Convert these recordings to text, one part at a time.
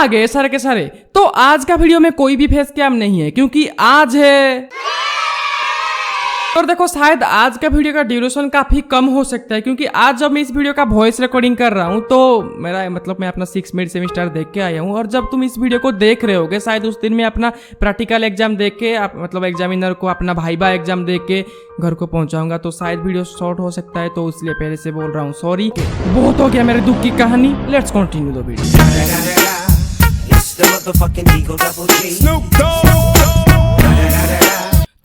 आ गए सारे के सारे। तो आज का वीडियो में कोई भी फेस कैम नहीं है क्योंकि आज है, और देखो शायद आज का वीडियो का ड्यूरेशन काफी कम हो सकता है क्योंकि आज जब मैं इस वीडियो का वॉइस रिकॉर्डिंग कर रहा हूँ तो मेरा मतलब मैं अपना 6 मिड सेमेस्टर देख के आया हूँ, और जब तुम इस वीडियो को देख रहे होगे शायद उस दिन मैं अपना प्रैक्टिकल एग्जाम देख के मतलब एग्जामिनर को अपना भाईबा एग्जाम देख के घर को पहुंचाऊंगा, तो शायद वीडियो शॉर्ट हो सकता है, तो इसलिए पहले से बोल रहा हूँ सॉरी। बहुत हो गया मेरे दुख की कहानी, लेट्स कंटिन्यू द वीडियो।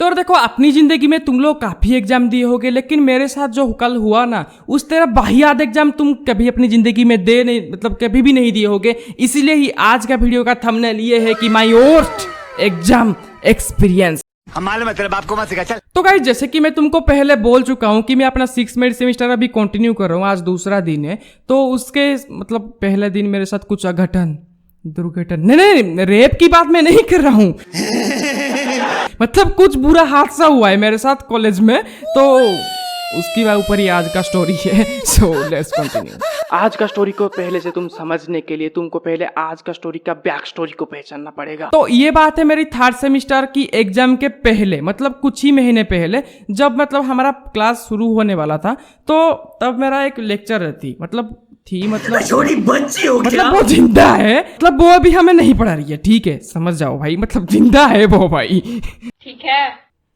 तो देखो अपनी जिंदगी में तुम लोग काफी एग्जाम दिए होगे, लेकिन मेरे साथ जो कल हुआ ना उस तरह बाहियात एग्जाम तुम कभी अपनी जिंदगी में दे नहीं, मतलब कभी भी नहीं दिए होगे। इसीलिए ही आज का वीडियो का थंबनेल ये है कि माय वर्स्ट एग्जाम एक्सपीरियंस। मतलब आपको मत सिखा चल। तो गाइस जैसे कि मैं तुमको पहले बोल चुका हूं कि मैं अपना 6 मिड सेमेस्टर अभी कंटिन्यू कर रहा हूं, आज दूसरा दिन है। तो उसके मतलब पहले दिन मेरे साथ कुछ अघटन दुर्घटना, नहीं रेप की बात मैं नहीं कर रहा हूं मतलब कुछ बुरा हादसा हुआ है मेरे साथ कॉलेज में, तो उसकी ऊपर ही आज का स्टोरी है। So let's continue. आज का स्टोरी को पहले से तुम समझने के लिए तुमको पहले आज का स्टोरी का बैक स्टोरी को पहचानना पड़ेगा। तो ये बात है मेरी 3rd सेमेस्टर की एग्जाम के पहले, मतलब कुछ ही महीने पहले, जब मतलब हमारा क्लास शुरू होने वाला था, तो तब मेरा एक लेक्चर थी, मतलब छोटी बच्ची हो क्या? मतलब वो जिंदा है, मतलब वो अभी हमें नहीं पढ़ा रही है, ठीक है समझ जाओ भाई, मतलब जिंदा है वो भाई, ठीक है।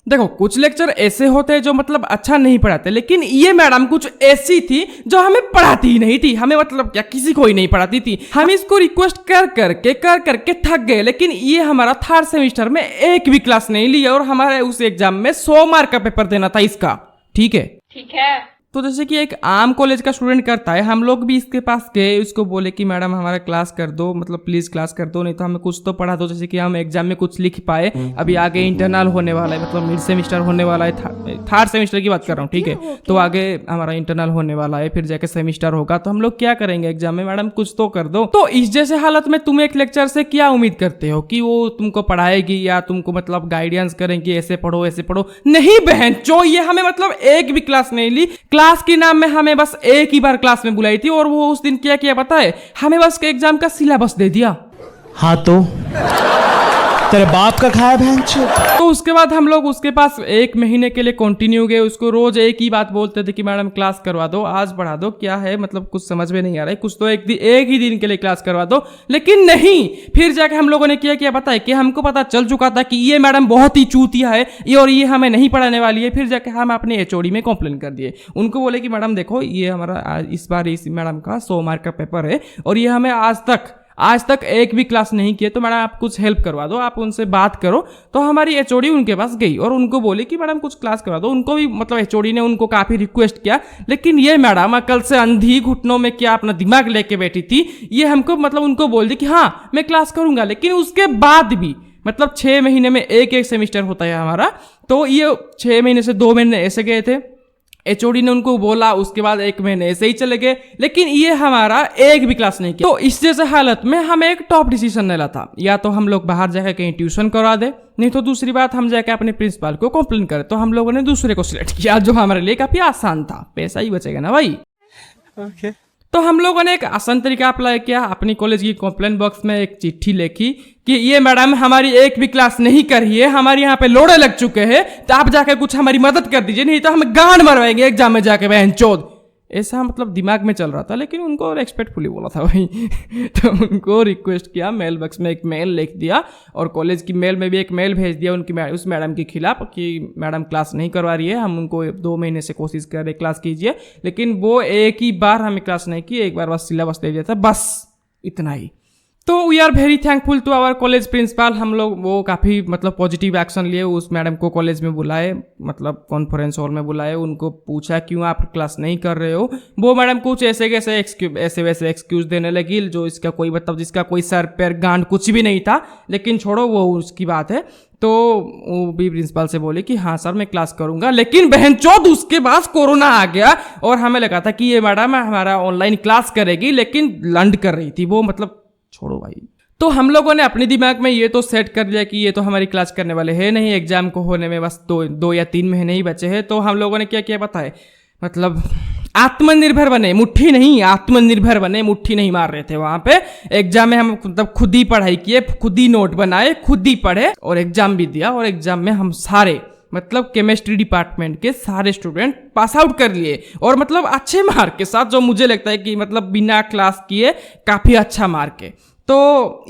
देखो कुछ लेक्चर ऐसे होते हैं जो मतलब अच्छा नहीं पढ़ाते, लेकिन ये मैडम कुछ ऐसी थी जो हमें पढ़ाती ही नहीं थी, हमें मतलब क्या किसी को ही नहीं पढ़ाती थी। हम इसको रिक्वेस्ट कर करके थक गए, लेकिन ये हमारा 3rd सेमेस्टर में एक भी क्लास नहीं ली, और हमारे उस एग्जाम में 100 मार्क का पेपर देना था इसका, ठीक है। ठीक है। तो जैसे कि एक आम कॉलेज का स्टूडेंट करता है, हम लोग भी इसके पास गए, उसको बोले कि मैडम हमारा क्लास कर दो, मतलब प्लीज क्लास कर दो, नहीं तो हमें कुछ तो पढ़ा दो, जैसे कि हम एग्जाम में कुछ लिख पाए। अभी आगे इंटरनल होने वाला है, मतलब मिड सेमेस्टर होने वाला है, 3rd सेमेस्टर की बात कर रहा हूँ, ठीक है। तो आगे हमारा इंटरनल होने वाला है, फिर जाके सेमेस्टर होगा, तो हम लोग क्या करेंगे एग्जाम में, मैडम कुछ तो कर दो। तो इस जैसे हालत में तुम एक लेक्चर से क्या उम्मीद करते हो कि वो तुमको पढ़ाएगी या तुमको मतलब गाइडेंस करेंगे, ऐसे पढ़ो ऐसे पढ़ो? नहीं बहन चो, ये हमें मतलब एक भी क्लास नहीं ली। क्लास के नाम में हमें बस एक ही बार क्लास में बुलाई थी, और वो उस दिन क्या किया पता है, हमें बस के एग्जाम का सिलेबस दे दिया। हाँ तो तेरे बाप का खाया भैंचो। तो उसके बाद हम लोग उसके पास 1 महीने के लिए कंटिन्यू गए, उसको रोज एक ही बात बोलते थे कि मैडम क्लास करवा दो, आज पढ़ा दो, क्या है मतलब कुछ समझ में नहीं आ रहा है, कुछ तो एक ही दिन के लिए क्लास करवा दो। लेकिन नहीं, फिर जाके हम लोगों ने क्या पता है कि हमको पता चल चुका था कि ये मैडम बहुत ही चूतिया है, और ये हमें नहीं पढ़ाने वाली है। फिर जाके हम अपने एचओडी में कंप्लेन कर दिए, उनको बोले कि मैडम देखो ये हमारा इस बार इस मैडम का 100 मार्क का पेपर है, और ये हमें आज तक एक भी क्लास नहीं किए, तो मैडम आप कुछ हेल्प करवा दो, आप उनसे बात करो। तो हमारी एचओडी उनके पास गई और उनको बोली कि मैडम कुछ क्लास करवा दो। उनको भी मतलब एचओडी ने उनको काफी रिक्वेस्ट किया, लेकिन ये मैडम अकल से अंधी, घुटनों में क्या अपना दिमाग लेके बैठी थी, ये हमको मतलब उनको बोल दी कि हाँ मैं क्लास करूंगा। लेकिन उसके बाद भी मतलब 6 महीने में एक सेमेस्टर होता है हमारा, तो ये 6 महीने से 2 महीने ऐसे गए थे, एचओडी ने उनको बोला, उसके बाद 1 महीने ऐसे ही चले गए, लेकिन ये हमारा एक भी क्लास नहीं किया। तो इस जैसे हालत में हमें एक टॉप डिसीजन लेना था, या तो हम लोग बाहर जाकर कहीं ट्यूशन करवा दे, नहीं तो दूसरी बात हम जाके अपने प्रिंसिपल को कंप्लेन करें। तो हम लोगों ने दूसरे को सिलेक्ट किया, जो हमारे लिए काफी आसान था, पैसा ही बचेगा ना भाई। ओके। तो हम लोगों ने एक आसान तरीका अप्लाई किया, अपनी कॉलेज की कंप्लेंट बॉक्स में एक चिट्ठी लिखी कि ये मैडम हमारी एक भी क्लास नहीं कर रही है, हमारे यहाँ पे लोड़े लग चुके हैं, तो आप जाके कुछ हमारी मदद कर दीजिए, नहीं तो हम गांड मरवाएंगे एग्जाम में जाके बहनचोद। ऐसा मतलब दिमाग में चल रहा था, लेकिन उनको रेस्पेक्टफुली बोला था भाई तो उनको रिक्वेस्ट किया, मेल बॉक्स में एक मेल लिख दिया, और कॉलेज की मेल में भी एक मेल भेज दिया उनकी उस मैडम के खिलाफ कि मैडम क्लास नहीं करवा रही है, हम उनको 2 महीने से कोशिश कर रहे क्लास कीजिए, लेकिन वो एक ही बार हमें क्लास नहीं की, एक बार बस सिलेबस दे दिया था, बस इतना ही। तो we are very thankful to our college principal. हम लोग वो काफ़ी मतलब पॉजिटिव एक्शन लिए, उस मैडम को कॉलेज में बुलाए, मतलब कॉन्फ्रेंस हॉल में बुलाए, उनको पूछा क्यों आप क्लास नहीं कर रहे हो। वो मैडम कुछ ऐसे वैसे एक्सक्यूज देने लगी, जो इसका कोई मतलब जिसका कोई सर पैर गांड कुछ भी नहीं था, लेकिन छोड़ो वो उसकी बात है। तो वो भी प्रिंसिपल से बोले कि हाँ सर मैं क्लास करूंगा, लेकिन बहनचोद उसके बाद कोरोना आ गया, और हमें लगा था कि ये मैडम हमारा ऑनलाइन क्लास करेगी, लेकिन लंड कर रही थी वो, मतलब छोड़ो भाई। तो हम लोगों ने अपने दिमाग में ये तो सेट कर लिया कि ये तो हमारी क्लास करने वाले हैं नहीं, एग्जाम को होने में बस 2 या 3 महीने ही बचे हैं। तो हम लोगों ने क्या किया पता है, मतलब आत्मनिर्भर बने, मुट्ठी नहीं, आत्मनिर्भर बने, मुट्ठी नहीं मार रहे थे वहां पे। एग्जाम में हम मतलब खुद ही पढ़ाई किए, खुद ही नोट बनाए, खुद ही पढ़े और एग्जाम भी दिया। और एग्जाम में हम सारे मतलब केमिस्ट्री डिपार्टमेंट के सारे स्टूडेंट पास आउट कर लिए और मतलब अच्छे मार्क के साथ, जो मुझे लगता है कि मतलब बिना क्लास किए काफी अच्छा मार्क है। तो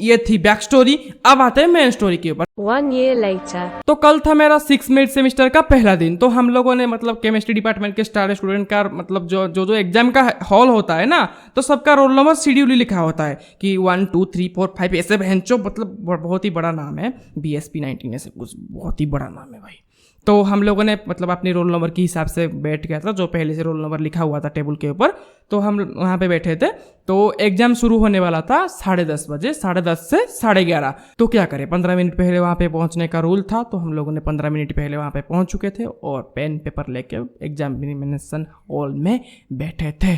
ये थी बैक स्टोरी। अब आते हैं मेन स्टोरी के ऊपर। 1 year later. तो कल था मेरा 6 मिड सेमेस्टर का पहला दिन। तो हम लोगों ने मतलब केमिस्ट्री डिपार्टमेंट के स्टार स्टूडेंट का मतलब जो एग्जाम का हॉल होता है ना, तो सबका रोल नंबर शेड्यूल लिखा होता है कि 1 2 3 4 5 ऐसे बहनचो, मतलब बहुत ही बड़ा नाम है, BSP 19 ऐसे कुछ बहुत ही बड़ा नाम है भाई। तो हम लोगों ने मतलब अपने रोल नंबर के हिसाब से बैठ गया था, जो पहले से रोल नंबर लिखा हुआ था टेबल के ऊपर, तो हम वहाँ पे बैठे थे। तो एग्जाम शुरू होने वाला था 10:30 बजे, 10:30 से 11:30। तो क्या करें, 15 मिनट पहले वहाँ पे पहुँचने का रूल था, तो हम लोगों ने 15 मिनट पहले वहाँ पे पहुँच चुके थे और पेन पेपर लेके एग्जामिनेशन हॉल में बैठे थे।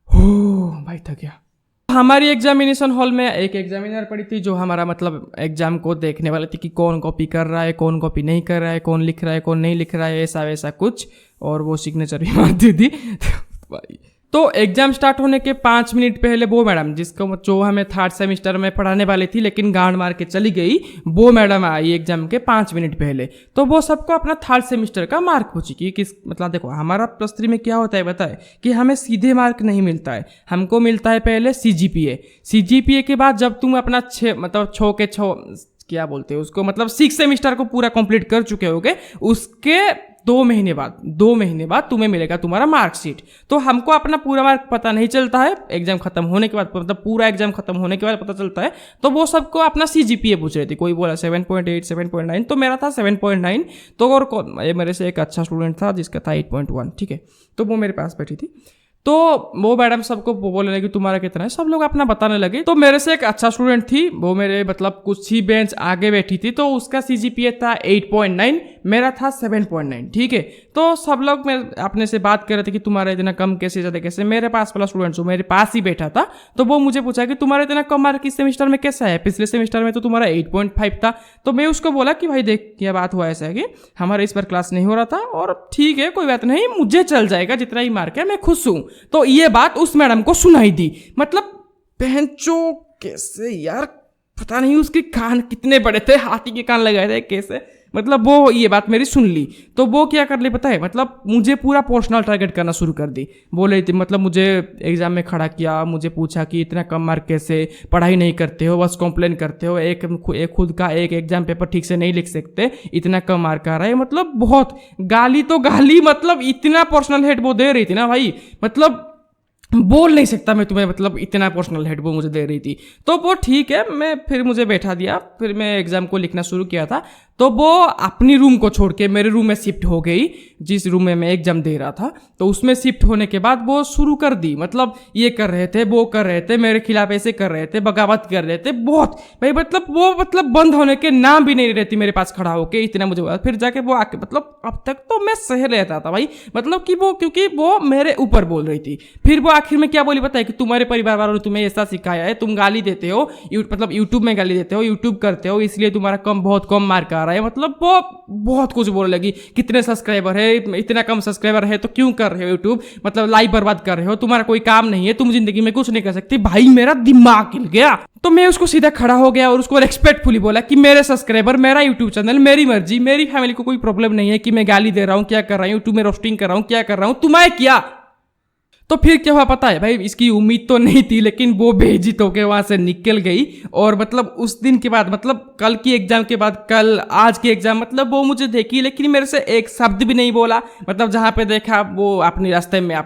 हो भाई थक गया। हमारी एग्जामिनेशन हॉल में एक एग्जामिनर पड़ी थी, जो हमारा मतलब एग्जाम को देखने वाली थी कि कौन कॉपी कर रहा है, कौन कॉपी नहीं कर रहा है, कौन लिख रहा है, कौन नहीं लिख रहा है, ऐसा वैसा कुछ। और वो सिग्नेचर भी मारती थी भाई। तो एग्जाम स्टार्ट होने के 5 मिनट पहले वो मैडम जो हमें 3rd सेमेस्टर में पढ़ाने वाली थी लेकिन गांड मार के चली गई, वो मैडम आई एग्जाम के 5 मिनट पहले। तो वो सबको अपना 3rd सेमेस्टर का मार्क पूछी कि किस मतलब देखो हमारा +3 में क्या होता है बताए कि हमें सीधे मार्क नहीं मिलता है, हमको मिलता है पहले CGPA के बाद जब तुम अपना 6 के 6 क्या बोलते हैं उसको, मतलब 6 सेमेस्टर को पूरा कंप्लीट कर चुके होगे, उसके 2 महीने बाद तुम्हें मिलेगा तुम्हारा मार्कशीट। तो हमको अपना पूरा मार्क पता नहीं चलता है, एग्जाम खत्म होने के बाद, मतलब पूरा एग्जाम खत्म होने के बाद पता चलता है। तो वो सबको अपना CGPA पूछ रही थी, कोई बोला 7.8 7.9, तो मेरा था 7.9। तो और मेरे से एक अच्छा स्टूडेंट था जिसका था 8.1, ठीक है। तो वो मेरे पास बैठी थी, तो वो मैडम सबको बोलने लगी तुम्हारा कितना है, सब लोग अपना बताने लगे। तो मेरे से एक अच्छा स्टूडेंट थी, वो मेरे मतलब कुछ ही बेंच आगे बैठी थी, तो उसका CGPA था 8.9, मेरा था 7.9, ठीक है। तो सब लोग अपने से बात कर रहे थे कि तुम्हारा इतना कम कैसे ज़्यादा कैसे। मेरे पास वाला स्टूडेंट जो मेरे पास ही बैठा था, तो वो मुझे पूछा कि तुम्हारा इतना कम मार्क इस सेमेस्टर में कैसा है, पिछले सेमेस्टर में तो तुम्हारा 8.5 था। तो मैं उसको बोला कि भाई देख क्या बात हुआ, ऐसा है कि हमारा इस बार क्लास नहीं हो रहा था और ठीक है कोई बात नहीं, मुझे चल जाएगा, जितना ही मार्क है मैं खुश हूँ। तो ये बात उस मैडम को सुनाई दी। मतलब बहनचो कैसे यार, पता नहीं उसके कान कितने बड़े थे, हाथी के कान लगाए थे कैसे, मतलब वो ये बात मेरी सुन ली। तो वो क्या कर ली पता है, मतलब मुझे पूरा पर्सनल टारगेट करना शुरू कर दी। बोल रही थी मतलब मुझे एग्जाम में खड़ा किया, मुझे पूछा कि इतना कम मार्क कैसे, पढ़ाई नहीं करते हो, बस कंप्लेन करते हो, एक खुद का एक एग्जाम पेपर ठीक से नहीं लिख सकते, इतना कम मार्क आ रहा है। मतलब बहुत गाली तो गाली, मतलब इतना पर्सनल हेट वो दे रही थी ना भाई, मतलब बोल नहीं सकता मैं तुम्हें, मतलब इतना पर्सनल हेड वो मुझे दे रही थी। तो वो ठीक है, मैं फिर मुझे बैठा दिया, फिर मैं एग्जाम को लिखना शुरू किया था। तो वो अपनी रूम को छोड़ के मेरे रूम में शिफ्ट हो गई, जिस रूम में मैं एग्जाम दे रहा था। तो उसमें शिफ्ट होने के बाद वो शुरू कर दी, मतलब ये कर रहे थे, वो कर रहे थे, मेरे खिलाफ ऐसे कर रहे थे, बगावत कर रहे थे बहुत भाई। मतलब वो मतलब बंद होने के नाम भी नहीं रहती मेरे पास खड़ा होके, इतना मुझे बोला। फिर जाके वो आके मतलब अब तक तो मैं सह रहता था भाई, मतलब कि वो क्योंकि वो मेरे ऊपर बोल रही थी। फिर वो आखिर में क्या बोली पता है कि तुम्हारे परिवार वालों ने तुम्हें ऐसा सिखाया है, तुम गाली देते हो, मतलब यूट्यूब में गाली देते हो, यूट्यूब करते हो, इसलिए तुम्हारा बहुत कम मार्क आ रहा है। मतलब वो बहुत कुछ बोलने लगी, कितने सब्सक्राइबर है, इतना कम सब्सक्राइबर है तो क्यों कर रहे हो यूट्यूब, मतलब लाइफ बर्बाद कर रहे हो, तुम्हारा कोई काम नहीं है, तुम जिंदगी में कुछ नहीं कर सकती। भाई मेरा दिमाग हिल गया। तो मैं उसको सीधा खड़ा हो गया और उसको रेस्पेक्टफुली बोला कि मेरे सब्सक्राइबर, मेरा यूट्यूब चैनल, मेरी मर्जी, मेरी फैमिली को कोई प्रॉब्लम नहीं है कि मैं गाली दे रहा हूँ, क्या कर रहा हूँ यूट्यूब में, रोस्टिंग कर रहा हूँ, क्या कर रहा हूँ, तुम्हें क्या। तो फिर क्या हुआ पता है भाई, इसकी उम्मीद तो नहीं थी, लेकिन वो बेइज्जत होकर वहां से निकल गई। और मतलब उस दिन के बाद, मतलब कल की एग्जाम के बाद, कल आज की एग्जाम, मतलब वो मुझे देखी लेकिन मेरे से एक शब्द भी नहीं बोला। मतलब जहां पे देखा वो अपने रास्ते में,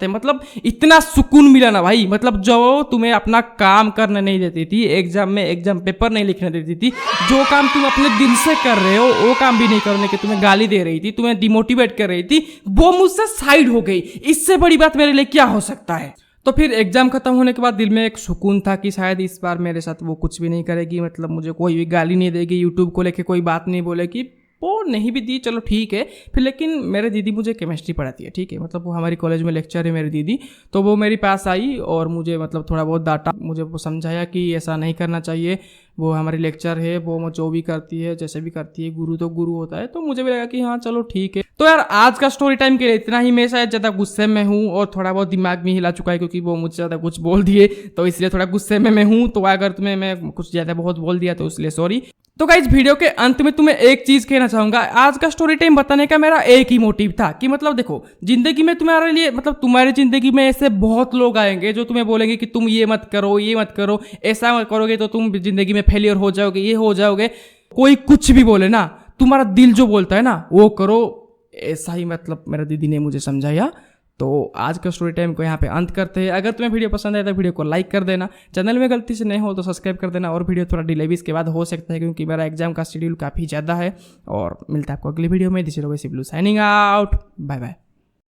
मतलब इतना सुकून मिला ना भाई। मतलब जो तुम्हें अपना काम करने नहीं देती थी, एग्जाम में एग्जाम पेपर नहीं लिखने देती थी, जो काम तुम अपने दिल से कर रहे हो वो काम भी नहीं करने के तुम्हें गाली दे रही थी, तुम्हें डिमोटिवेट कर रही थी, वो मुझसे साइड हो गई। इससे बड़ी बात मेरे लिए क्या हो सकता है। तो फिर एग्जाम खत्म होने के बाद दिल में एक सुकून था कि शायद इस बार मेरे साथ वो कुछ भी नहीं करेगी, मतलब मुझे कोई भी गाली नहीं देगी, यूट्यूब को लेके कोई बात नहीं बोलेगी। वो नहीं भी दी, चलो ठीक है। फिर लेकिन मेरे दीदी मुझे केमिस्ट्री पढ़ाती है, ठीक है, मतलब वो हमारी कॉलेज में लेक्चर है मेरी दीदी। तो वो मेरे पास आई और मुझे मतलब थोड़ा बहुत डांटा, मुझे वो समझाया कि ऐसा नहीं करना चाहिए, वो हमारी लेक्चर है, वो जो भी करती है जैसे भी करती है, गुरु तो गुरु होता है। तो मुझे भी लगा कि हाँ चलो ठीक है। तो यार आज का स्टोरी टाइम के लिए इतना ही। मैं शायद ज़्यादा गुस्से में हूँ और थोड़ा बहुत दिमाग भी हिला चुका है क्योंकि वो मुझे ज़्यादा कुछ बोल दिए, तो इसलिए थोड़ा गुस्से में मैं हूँ। तो अगर तुम्हें मैं कुछ ज़्यादा बहुत बोल दिया तो इसलिए सॉरी। तो गाइस वीडियो के अंत में तुम्हें एक चीज कहना चाहूंगा। आज का स्टोरी टाइम बताने का मेरा एक ही मोटिव था कि मतलब देखो, जिंदगी में तुम्हारे लिए मतलब तुम्हारी जिंदगी में ऐसे बहुत लोग आएंगे जो तुम्हें बोलेंगे कि तुम ये मत करो, ये मत करो, ऐसा मत करोगे तो तुम जिंदगी में फेलियर हो जाओगे, ये हो जाओगे। कोई कुछ भी बोले ना, तुम्हारा दिल जो बोलता है ना वो करो। ऐसा ही मतलब मेरा दीदी ने मुझे समझाया। तो आज का स्टोरी टाइम को यहाँ पे अंत करते हैं। अगर तुम्हें वीडियो पसंद आए तो वीडियो को लाइक कर देना, चैनल में गलती से नहीं हो तो सब्सक्राइब कर देना। और वीडियो थोड़ा डिले भी इसके बाद हो सकता है क्योंकि मेरा एग्जाम का शेड्यूल काफ़ी ज़्यादा है। और मिलता है आपको अगली वीडियो में। This is blue signing out, bye bye.